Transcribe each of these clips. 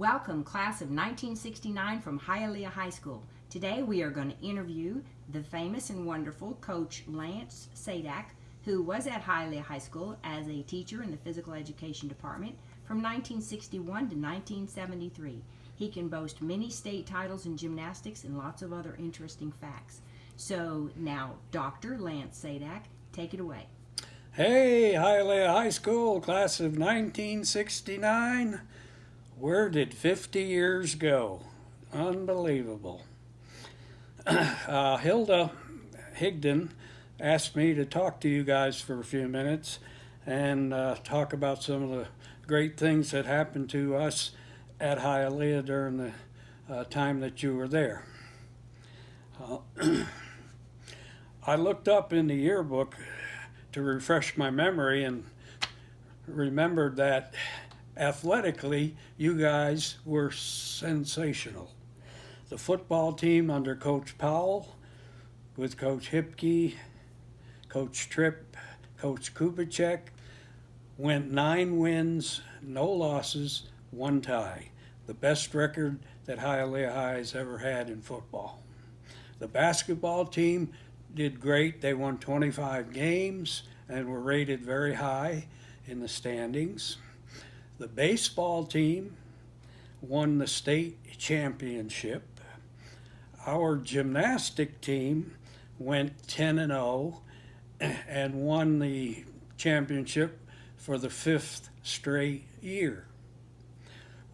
Welcome, class of 1969 from Hialeah High School. Today we are going to interview the famous and wonderful Coach Lance Saidak, who was at Hialeah High School as a teacher in the physical education department from 1961 to 1973. He can boast many state titles in gymnastics and lots of other interesting facts. So now, Dr. Lance Saidak, take it away. Hey, Hialeah High School, class of 1969. Where did 50 years go? Unbelievable. Hilda Higdon asked me to talk to you guys for a few minutes and talk about some of the great things that happened to us at Hialeah during the time that you were there. I looked up in the yearbook to refresh my memory and remembered that athletically you guys were sensational. The football team under Coach Powell with Coach Hipke, Coach Tripp, Coach Kubicek went 9 wins, no losses, 1 tie. The best record that Hialeah High has ever had in football. The basketball team did great. They won 25 games and were rated very high in the standings. The baseball team won the state championship. Our gymnastic team went 10-0 and won the championship for the 5th straight year.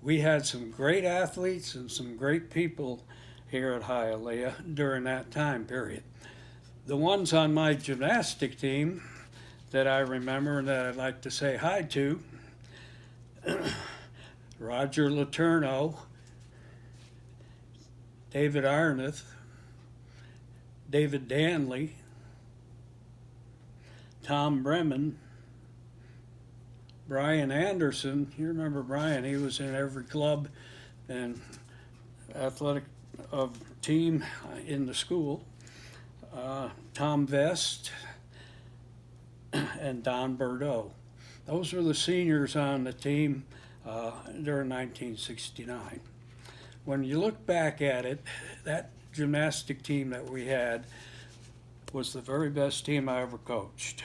We had some great athletes and some great people here at Hialeah during that time period. The ones on my gymnastic team that I remember and that I'd like to say hi to: Roger Letourneau, David Arnott, David Danley, Tom Bremen, Brian Anderson. You remember Brian? He was in every club and athletic team in the school. Tom Vest and Don Bordeaux. Those were the seniors on the team during 1969. When you look back at it, that gymnastic team that we had was the very best team I ever coached.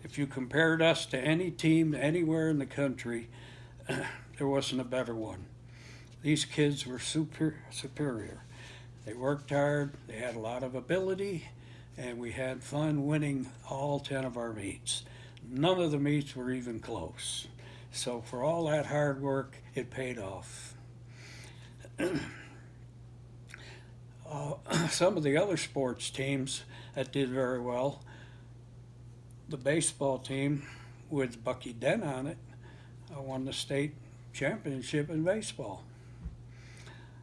If you compared us to any team anywhere in the country, there wasn't a better one. These kids were superior. They worked hard, they had a lot of ability, and we had fun winning all 10 of our meets. None of the meets were even close. So for all that hard work, it paid off. Some of the other sports teams that did very well, the baseball team with Bucky Dent on it, won the state championship in baseball.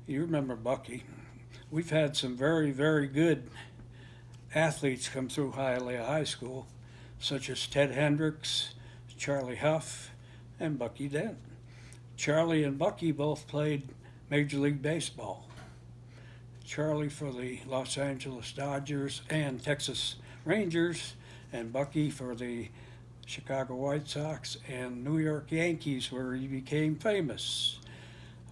You remember Bucky. We've had some very, very good athletes come through Hialeah High School, such as Ted Hendricks, Charlie Huff, and Bucky Dent. Charlie and Bucky both played Major League Baseball. Charlie for the Los Angeles Dodgers and Texas Rangers, and Bucky for the Chicago White Sox and New York Yankees, where he became famous.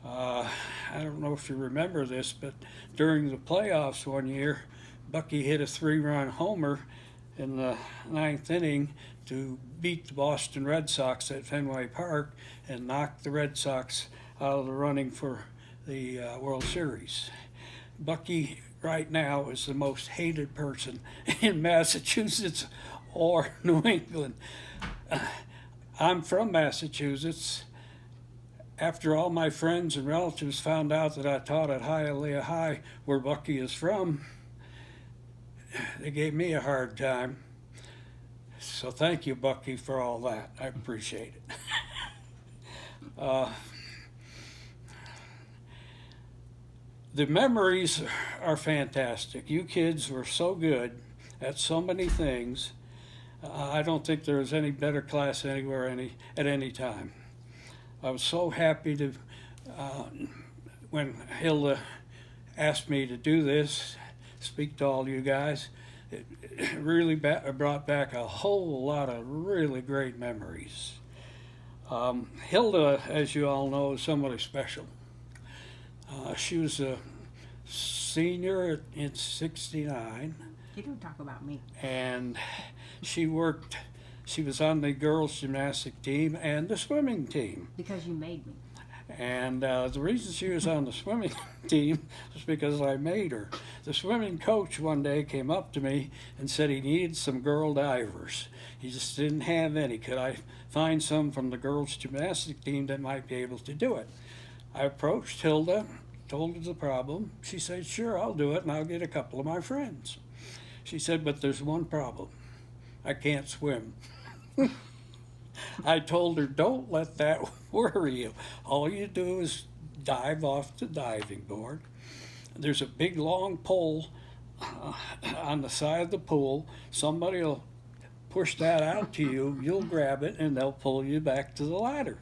I don't know if you remember this, but during the playoffs one year, Bucky hit a 3-run homer in the 9th inning to beat the Boston Red Sox at Fenway Park and knock the Red Sox out of the running for the World Series. Bucky right now is the most hated person in Massachusetts or New England. I'm from Massachusetts. After all my friends and relatives found out that I taught at Hialeah High, where Bucky is from, they gave me a hard time. So thank you, Bucky, for all that. I appreciate it. The memories are fantastic. You kids were so good at so many things. I don't think there was any better class anywhere at any time. I was so happy to, when Hilda asked me to do this, speak to all you guys, it really brought back a whole lot of really great memories. Hilda, as you all know, is somebody special. She was a senior in '69, You don't talk about me. and she was on the girls' gymnastic team and the swimming team. Because you made me. And the reason she was on the swimming team was because I made her. The swimming coach one day came up to me and said he needed some girl divers. He just didn't have any. Could I find some from the girls' gymnastic team that might be able to do it? I approached Hilda, told her the problem. She said, sure, I'll do it, and I'll get a couple of my friends. She said, but there's one problem. I can't swim. I told her, don't let that worry you. All you do is dive off the diving board. There's a big long pole on the side of the pool. Somebody will push that out to you. You'll grab it, and they'll pull you back to the ladder.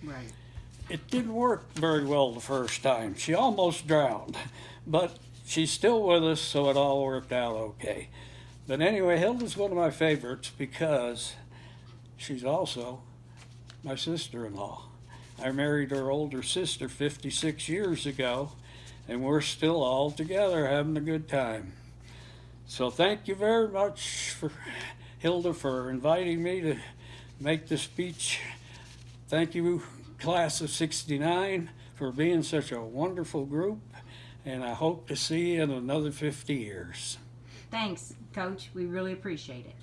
Right. It didn't work very well the first time. She almost drowned, but she's still with us, so it all worked out okay. But anyway, Hilda's one of my favorites because she's also my sister-in-law. I married her older sister 56 years ago, and we're still all together having a good time. So thank you very much, Hilda, for inviting me to make the speech. Thank you, Class of '69, for being such a wonderful group, and I hope to see you in another 50 years. Thanks, Coach. We really appreciate it.